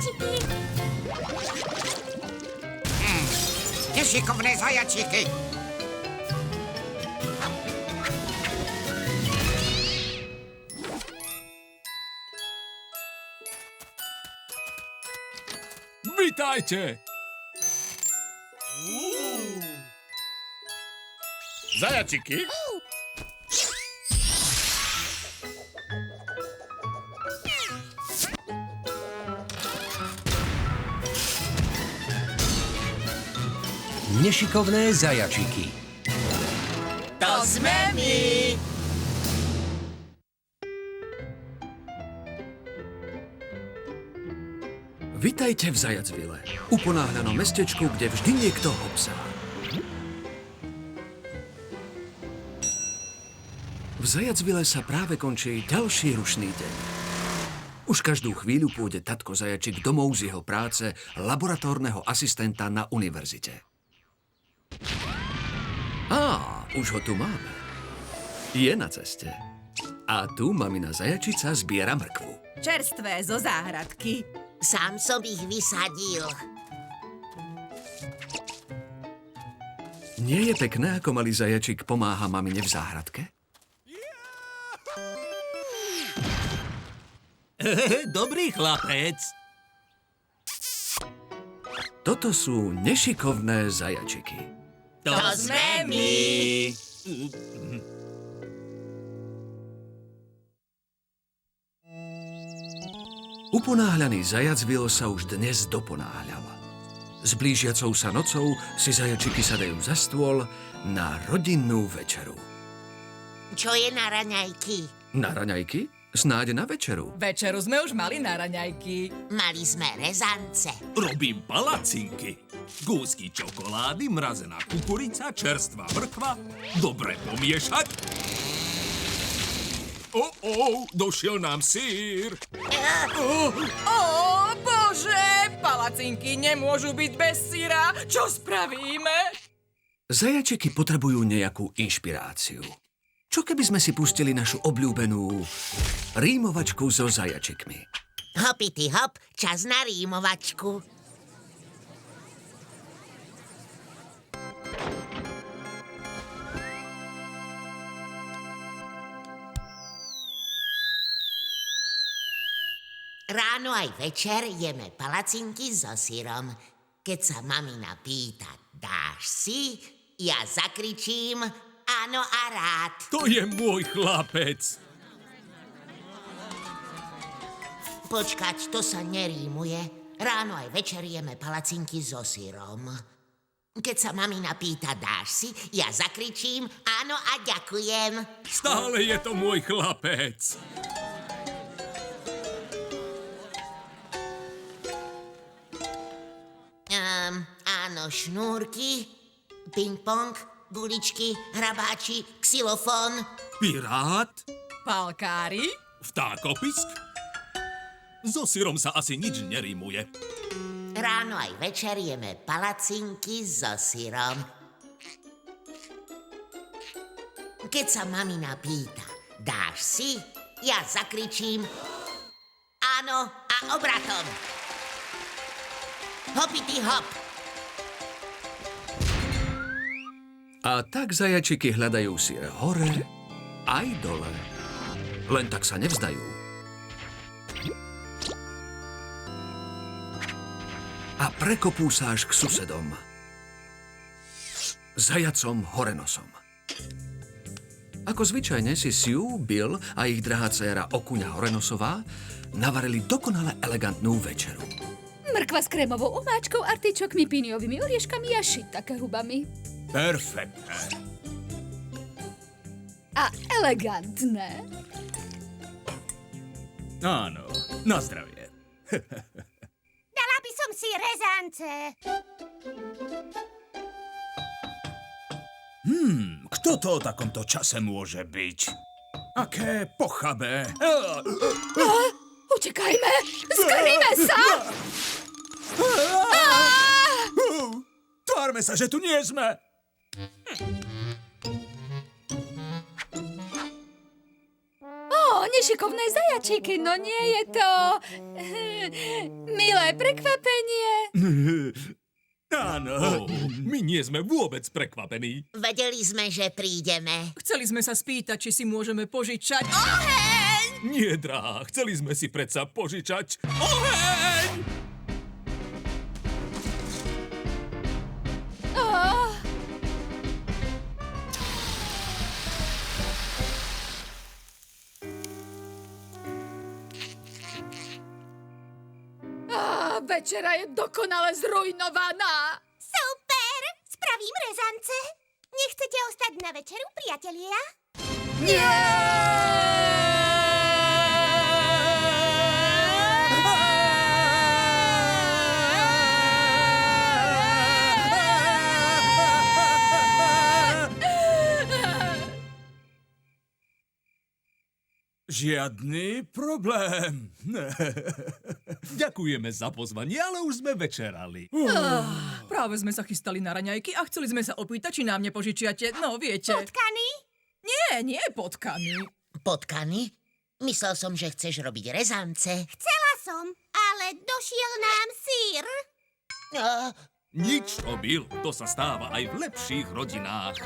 zajačiky. Nešikovné zajačíky. Vítajte! Zajačiky? Nešikovné zajačiky. To sme my. Vitajte v Zajacville, uponáhľanom mestečku, kde vždy niekto hopsá. V Zajacville sa práve končí ďalší rušný deň. Už každú chvíľu pôjde tatko Zajačik domov z jeho práce laboratórneho asistenta na univerzite. Už ho tu máme. Je na ceste. A tu mamina Zajačica zbiera mrkvu. Čerstvé zo záhradky. Sám som ich vysadil. Nie je pekné, ako malý zajačik pomáha mamine v záhradke? Dobrý chlapec. Toto sú nešikovné zajačiky. To sme my. Uponáhľaný Zajacville sa už dnes doponáhľal. S blížiacou sa nocou si zajačiky sadajú za stôl na rodinnú večeru. Čo je na raňajky? Na raňajky? Snáď na večeru. Večeru sme už mali na raňajky. Mali sme rezance. Robím palacinky. Kúsky čokolády, mrazená kukurica, čerstvá mrkva. Dobre pomiešať. Došiel nám sír. Ó, bože! Palacinky nemôžu byť bez syra. Čo spravíme? Zajačiky potrebujú nejakú inšpiráciu. Čo keby sme si pustili našu obľúbenú rímovačku so zajačikmi? Hopity hop, čas na rímovačku. Ráno aj večer jeme palacinky so syrom. Keď sa mamina pýta, dáš si? Ja zakričím, áno a rád. To je môj chlapec. Počkať, to sa nerímuje. Ráno aj večer jeme palacinky so syrom. Keď sa mamina pýta, dáš si? Ja zakričím, áno a ďakujem. Stále je to môj chlapec. Áno, šnúrky, ping-pong, guličky, hrabáči, xylofón. Pirát? Palkári? Vtákopisk? So syrom sa asi nič nerímuje. Ráno aj večer jeme palacinky so syrom. Keď sa mamina pýta, dáš si? Ja zakričím, áno a obratom. Hopity hop. A tak zajačiky hľadajú syr hore aj dole. Len tak sa nevzdajú. A prekopú sa až k susedom. Zajacom Horenosom. Ako zvyčajne si Sue, Bill a ich drahá dcéra Okuňa Horenosová navarili dokonale elegantnú večeru. Mrkva s krémovou omáčkou, artičokmi, píniovými orieškami a shiitake hubami. Perfektné. A elegantné. Áno, na zdravie. Dala by som si rezance. Kto to o takomto čase môže byť? Aké pochabé. Utekajme! Skrýme sa! Tvárme sa, že tu nie sme. nešikovné zajačíky, no nie je to... milé prekvapenie. Áno. My nie sme vôbec prekvapení. Vedeli sme, že prídeme. Chceli sme sa spýtať, či si môžeme požičať... Oheň! Nie, drahá, chceli sme si predsa požičať oheň! Večera je dokonale zrujnovaná. Super! Spravím rezance. Nechcete ostať na večeru, priatelia? Žiadny problém. Ďakujeme za pozvanie, ale už sme večerali. Práve sme sa chystali na raňajky a chceli sme sa opýtať, či nám nepožičiate, no viete. Potkany? Nie potkany. Potkany? Myslel som, že chceš robiť rezance. Chcela som, ale došiel nám sír. Nič to byl, to sa stáva aj v lepších rodinách.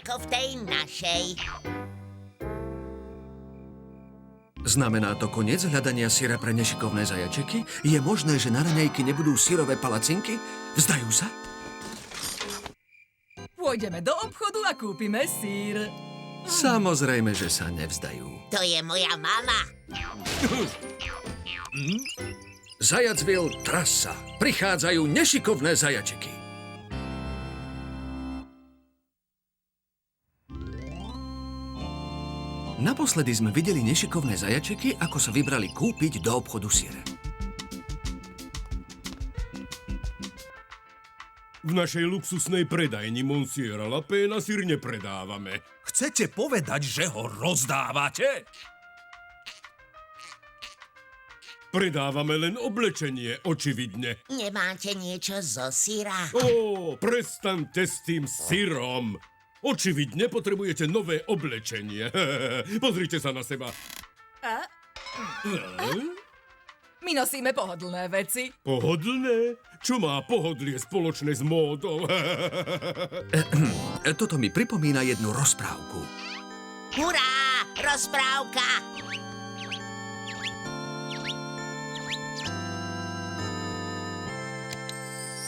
Ako v tej našej. Znamená to koniec hľadania syra pre nešikovné zajačiky? Je možné, že na raňajky nebudú syrové palacinky? Vzdajú sa? Pôjdeme do obchodu a kúpime sír. Samozrejme, že sa nevzdajú. To je moja mama. Zajacville trasa. Prichádzajú nešikovné zajačiky. Naposledy sme videli nešikovné zajačiky, ako sa vybrali kúpiť do obchodu syr. V našej luxusnej predajni Monsiera Lapéna syr nepredávame. Chcete povedať, že ho rozdávate? Predávame len oblečenie, očividne. Nemáte niečo zo syra? Ó, prestaňte s tým syrom. Očividne potrebujete nové oblečenie. Pozrite sa na seba. My nosíme pohodlné veci. Pohodlné? Čo má pohodlie spoločné s módou? Toto mi pripomína jednu rozprávku. Hurá! Rozprávka!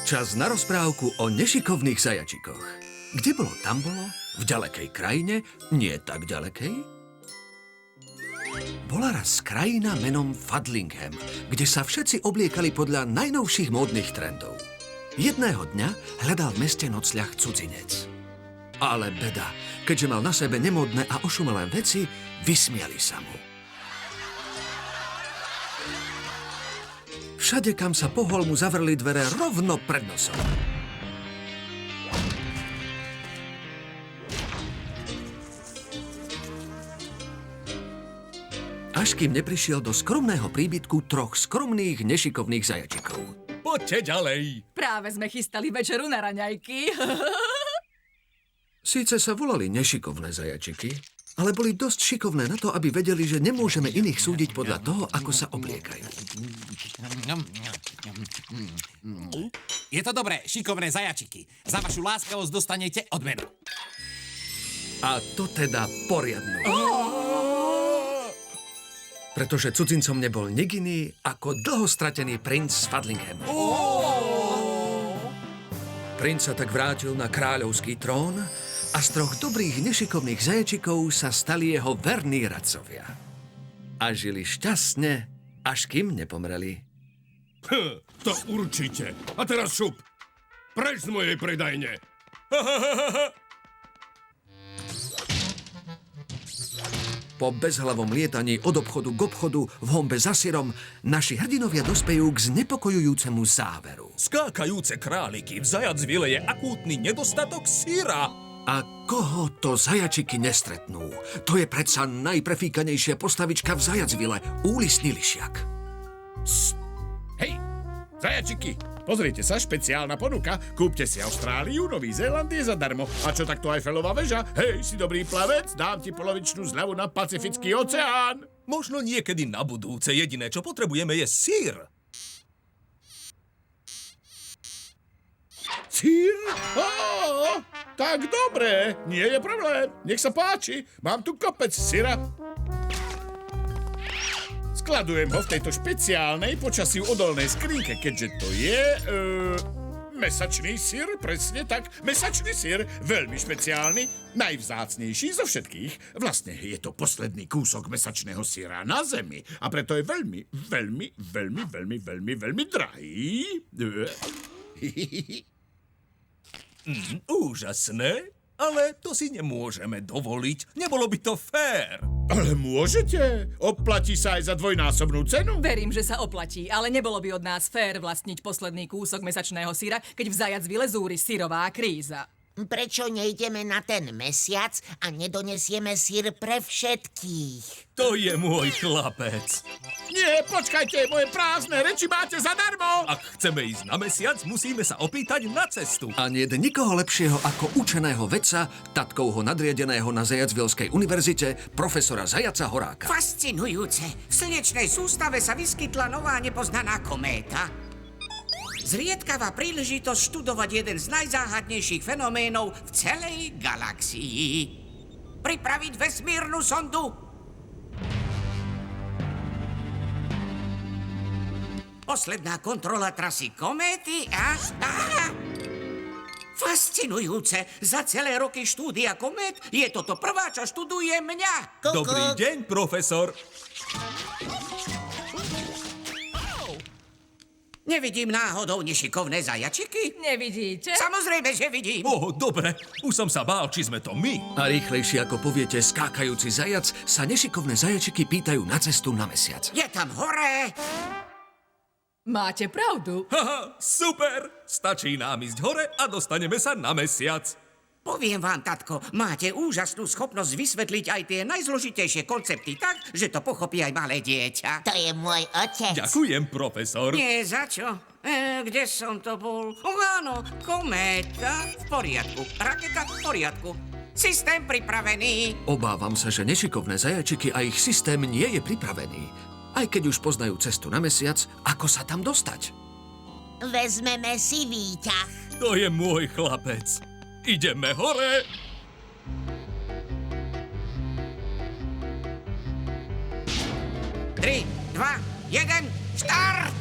Čas na rozprávku o nešikovných zajačikoch. Kde bolo, tam bolo? V ďalekej krajine? Nie tak ďalekej? Bola raz krajina menom Fadlingham, kde sa všetci obliekali podľa najnovších módnych trendov. Jedného dňa hľadal v meste nocľah cudzinec. Ale beda, keďže mal na sebe nemódne a ošumelé veci, vysmiali sa mu. Všade, kam sa pohol, mu zavreli dvere rovno pred nosom. Až kým neprišiel do skromného príbytku troch skromných, nešikovných zajačikov. Poďte ďalej. Práve sme chystali večeru na raňajky. Síce sa volali nešikovné zajačiky, ale boli dosť šikovné na to, aby vedeli, že nemôžeme iných súdiť podľa toho, ako sa obliekajú. Je to dobré, šikovné zajačiky. Za vašu láskavosť dostanete odmenu. A to teda poriadnu. Pretože cudzincom nebol nik iný ako dlhostratený princ z Fadlinghamu. Princ sa tak vrátil na kráľovský trón a z troch dobrých nešikovných zajačikov sa stali jeho verní radcovia. A žili šťastne, až kým nepomreli. To určite. A teraz šup. Preč z mojej predajne. Po bezhlavom lietaní od obchodu k obchodu v honbe za syrom naši hrdinovia dospejú k znepokojujúcemu záveru. Skákajúce králiky, v Zajacville je akútny nedostatok syra. A koho to zajačiky nestretnú? To je predsa najprefíkanejšia postavička v Zajacville, úlisný lišiak. Hej, zajačiky, Pozrite sa, špeciálna ponuka. Kúpte si Austráliu, Nový Zéland je zadarmo. A čo takto Eiffelová väža? Hej, si dobrý plavec, dám ti polovičnú zľavu na Pacifický oceán. Možno niekedy na budúce. Jediné, čo potrebujeme, je sír. Sír? Á, tak dobre, nie je problém. Nech sa páči, mám tu kopec syra. Skladujem ho v tejto špeciálnej počasiu odolnej skrinke, keďže to je... mesačný syr, presne tak. Mesačný syr, veľmi špeciálny, najvzácnejší zo všetkých. Vlastne je to posledný kúsok mesačného syra na zemi. A preto je veľmi drahý. Úžasné, ale to si nemôžeme dovoliť. Nebolo by to fér. Ale môžete. Oplatí sa aj za dvojnásobnú cenu. Verím, že sa oplatí, ale nebolo by od nás fér vlastniť posledný kúsok mesačného syra, keď v Zajacvile zúri syrová kríza. Prečo nejdeme na ten mesiac a nedonesieme sír pre všetkých? To je môj chlapec. Nie, počkajte, moje prázdne reči máte zadarmo. Ak chceme ísť na mesiac, musíme sa opýtať na cestu. A nie je nikoho lepšieho ako učeného vedca, tatkovho nadriadeného na Zajacvilskej univerzite, profesora Zajaca Horáka. Fascinujúce. V slnečnej sústave sa vyskytla nová nepoznaná kométa. Zriedkavá príležitosť študovať jeden z najzáhadnejších fenoménov v celej galaxii. Pripraviť vesmírnu sondu. Posledná kontrola trasy kométy a... Fascinujúce. Za celé roky štúdia komét je toto prvá, čo študuje mňa. Dobrý deň, profesor. Nevidím náhodou nešikovné zajačiky? Nevidíte? Samozrejme, že vidím. Dobre. Už som sa bál, či sme to my. A rýchlejšie ako poviete skákajúci zajac, sa nešikovné zajačiky pýtajú na cestu na mesiac. Je tam hore. Máte pravdu. Haha, super. Stačí nám ísť hore a dostaneme sa na mesiac. Poviem vám, tatko, máte úžasnú schopnosť vysvetliť aj tie najzložitejšie koncepty tak, že to pochopí aj malé dieťa. To je môj otec. Ďakujem, profesor. Nie, za čo? Kde som to bol? Áno, kométa v poriadku, raketa v poriadku. Systém pripravený. Obávam sa, že nešikovné zajačiky a ich systém nie je pripravený. Aj keď už poznajú cestu na mesiac, ako sa tam dostať? Vezmeme si výťah. To je môj chlapec. Ideme hore. Tri, 2, 1, štart!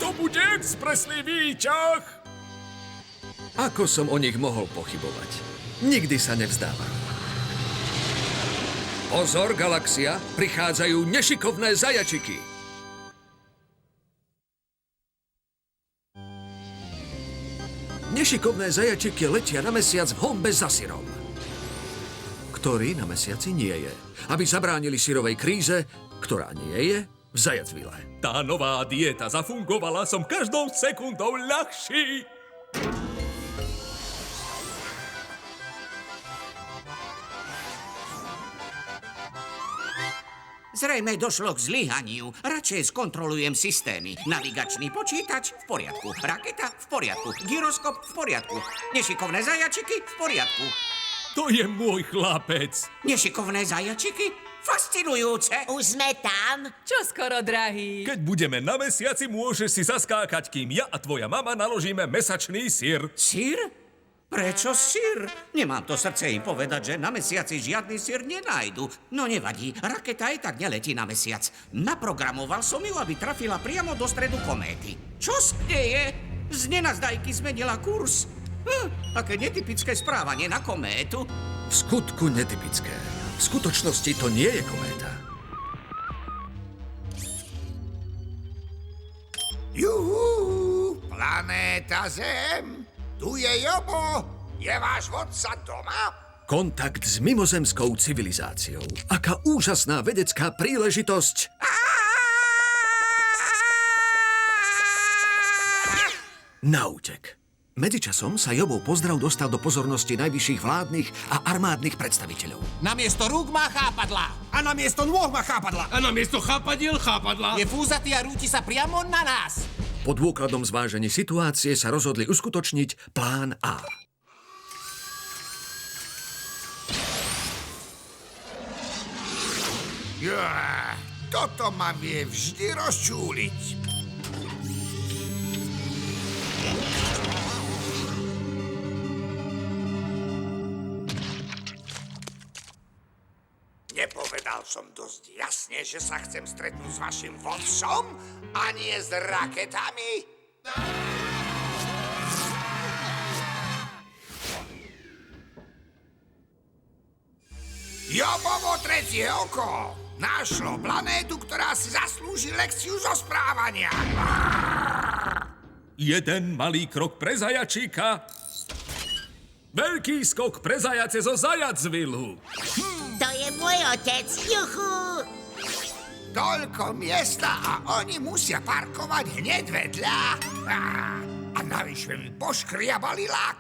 To bude expresný výťah. Ako som o nich mohol pochybovať? Nikdy sa nevzdávam. Pozor, galaxia, prichádzajú nešikovné zajačiky. Nešikovné zajačiky letia na mesiac v honbe za syrom, ktorý na mesiaci nie je, aby zabránili syrovej kríze, ktorá nie je v Zajacvile. Tá nová dieta zafungovala, som každou sekundou ľahší. Zrejme došlo k zlyhaniu. Radšej skontrolujem systémy. Navigačný počítač v poriadku. Raketa v poriadku. Gyroskop v poriadku. Nešikovné zajačiky v poriadku. To je môj chlapec. Nešikovné zajačiky? Fascinujúce. Už sme tam. Čo skoro, drahý? Keď budeme na mesiaci, môžeš si zaskákať, kým ja a tvoja mama naložíme mesačný syr. Syr? Prečo syr? Nemám to srdce im povedať, že na mesiaci žiadny syr nenájdu. No nevadí, raketa aj tak neletí na mesiac. Naprogramoval som ju, aby trafila priamo do stredu kométy. Čo sa deje? Z nenazdajky zmenila kurz. Aké netypické správanie na kométu. V skutku netypické. V skutočnosti to nie je kométa. Juhu, planéta Zem. Tu je Jobo! Je váš vodca doma? Kontakt s mimozemskou civilizáciou. Aká úžasná vedecká príležitosť! Na útek. Medzičasom sa Jobov pozdrav dostal do pozornosti najvyšších vládnych a armádnych predstaviteľov. Namiesto rúk má chápadlá. A namiesto nôh má chápadla. A namiesto chápadiel chápadla. Je fúzatý a rúti sa priamo na nás. Po dôkladnom zvážení situácie sa rozhodli uskutočniť plán A. Toto ma vie vždy rozčúliť. Nepovedal som dosť jasne, že sa chcem stretnúť s vašim vodcom a nie s raketami? Jobovo tretie oko našlo planétu, ktorá si zaslúži lekciu zo správania. Jeden malý krok pre zajačíka, veľký skok pre zajace zo Zajacvilu. To je môj otec, juchu! Toľko miesta a oni musia parkovať hneď vedľa. A navyše mi poškriabali lak.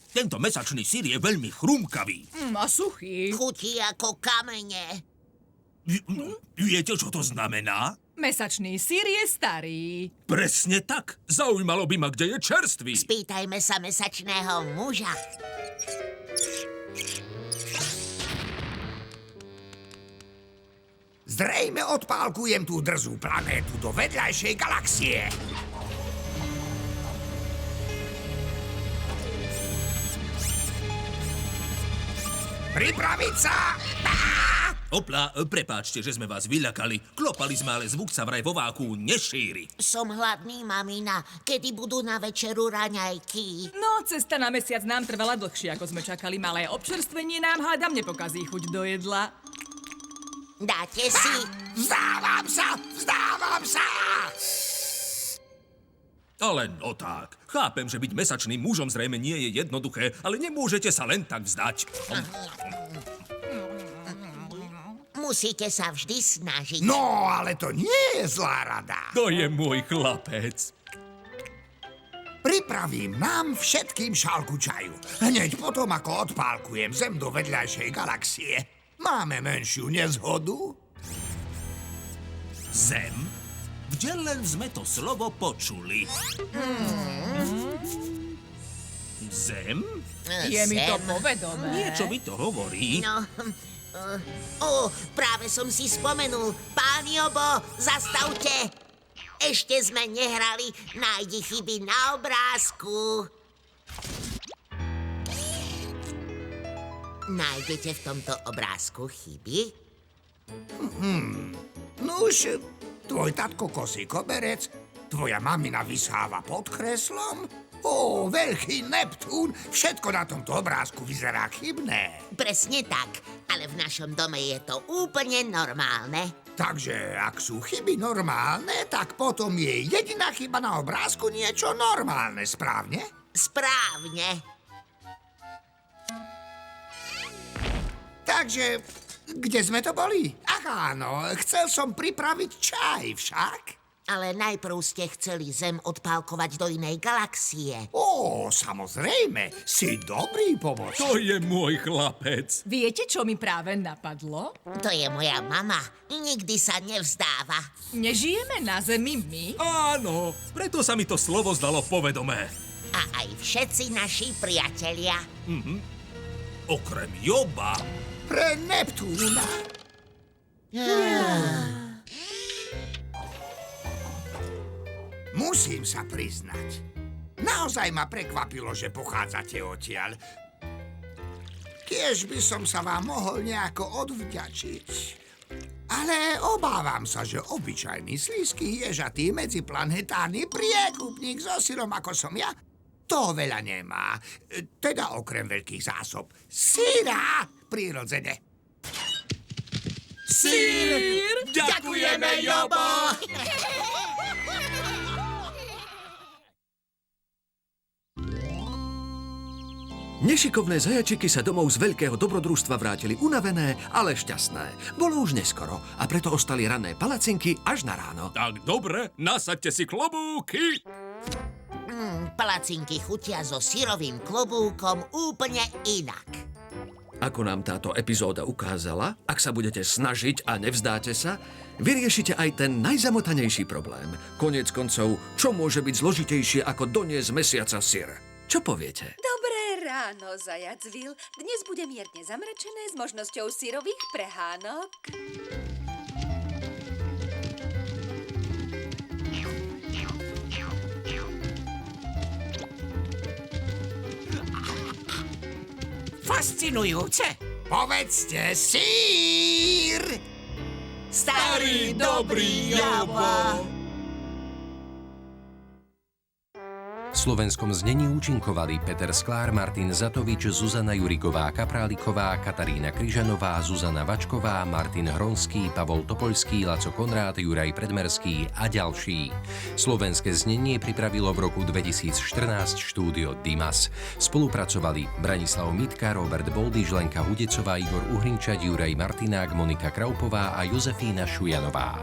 Tento mesačný syr je veľmi chrumkavý. A suchý. Chutí ako kamene. Viete, čo to znamená? Mesačný syr je starý. Presne tak. Zaujímalo by ma, kde je čerstvý. Spýtajme sa mesačného muža. Zrejme odpálkujem tú drzú planétu do vedľajšej galaxie. Pripraviť sa! Opla, prepáčte, že sme vás vyľakali. Klopali sme, ale zvuk sa vraj vo váku nešíri. Som hladný, mamina. Kedy budú na večeru raňajky? No, cesta na mesiac nám trvala dlhšie, ako sme čakali. Malé občerstvenie nám hádam nepokazí chuť do jedla. Dáte si? Vzdávam sa! Vzdávam sa! Ale no tak. Chápem, že byť mesačným mužom zrejme nie je jednoduché, ale nemôžete sa len tak vzdať. Musíte sa vždy snažiť. No, ale to nie je zlá rada. To je môj chlapec. Pripravím nám všetkým šálku čaju. Hneď potom, ako odpálkujem Zem do vedľajšej galaxie. Máme menšiu nezhodu? Zem? Kde len sme to slovo počuli? Zem? Je mi to povedomé. Niečo mi to hovorí. No, práve som si spomenul. Pán Jobo, zastavte. Ešte sme nehrali Nájdi chyby na obrázku. Nájdete v tomto obrázku chyby? Nuž, tvoj tatko kosí koberec, tvoja mamina vysáva pod kreslom. Veľký Neptún, všetko na tomto obrázku vyzerá chybné. Presne tak, ale v našom dome je to úplne normálne. Takže ak sú chyby normálne, tak potom je jediná chyba na obrázku niečo normálne, správne? Správne. Takže, kde sme to boli? Ach áno, chcel som pripraviť čaj však. Ale najprv ste chceli Zem odpálkovať do inej galaxie. Samozrejme, si dobrý pomoc. To je môj chlapec. Viete, čo mi práve napadlo? To je moja mama. Nikdy sa nevzdáva. Nežijeme na Zemi my? Áno, preto sa mi to slovo zdalo povedomé. A aj všetci naši priatelia. Okrem Joba. Pre Neptúna. Musím sa priznať. Naozaj ma prekvapilo, že pochádzate odtiaľ. Tiež by som sa vám mohol nejako odvďačiť. Ale obávam sa, že obyčajný slízky ježatý medziplanetárny priekupník so syrom, ako som ja, to veľa nemá. Teda okrem veľkých zásob syra prirodzene. Syr! Ďakujeme, Jobo! Nešikovné zajačiky sa domov z veľkého dobrodružstva vrátili unavené, ale šťastné. Bolo už neskoro a preto ostali ranné palacinky až na ráno. Tak dobre, nasaďte si klobúky. Palacinky chutia so syrovým klobúkom úplne inak. Ako nám táto epizóda ukázala, ak sa budete snažiť a nevzdáte sa, vyriešite aj ten najzamotanejší problém. Koniec koncov, čo môže byť zložitejšie ako doniesť mesiaca syr? Čo poviete? Dobré ráno, Zajacville. Dnes bude mierne zamračené s možnosťou syrových prehánok. Fascinujúce. Povedzte sír! Starý dobrý Jobo! V slovenskom znení účinkovali Peter Sklár, Martin Zatovič, Zuzana Jurigová Kapráliková, Katarína Kryžanová, Zuzana Vačková, Martin Hronský, Pavol Topoľský, Laco Konrád, Juraj Predmerský a ďalší. Slovenské znenie pripravilo v roku 2014 štúdio Dimas. Spolupracovali Branislav Mitka, Robert Boldyž, Lenka Hudecová, Igor Uhrinčať, Juraj Martinák, Monika Kraupová a Jozefína Šujanová.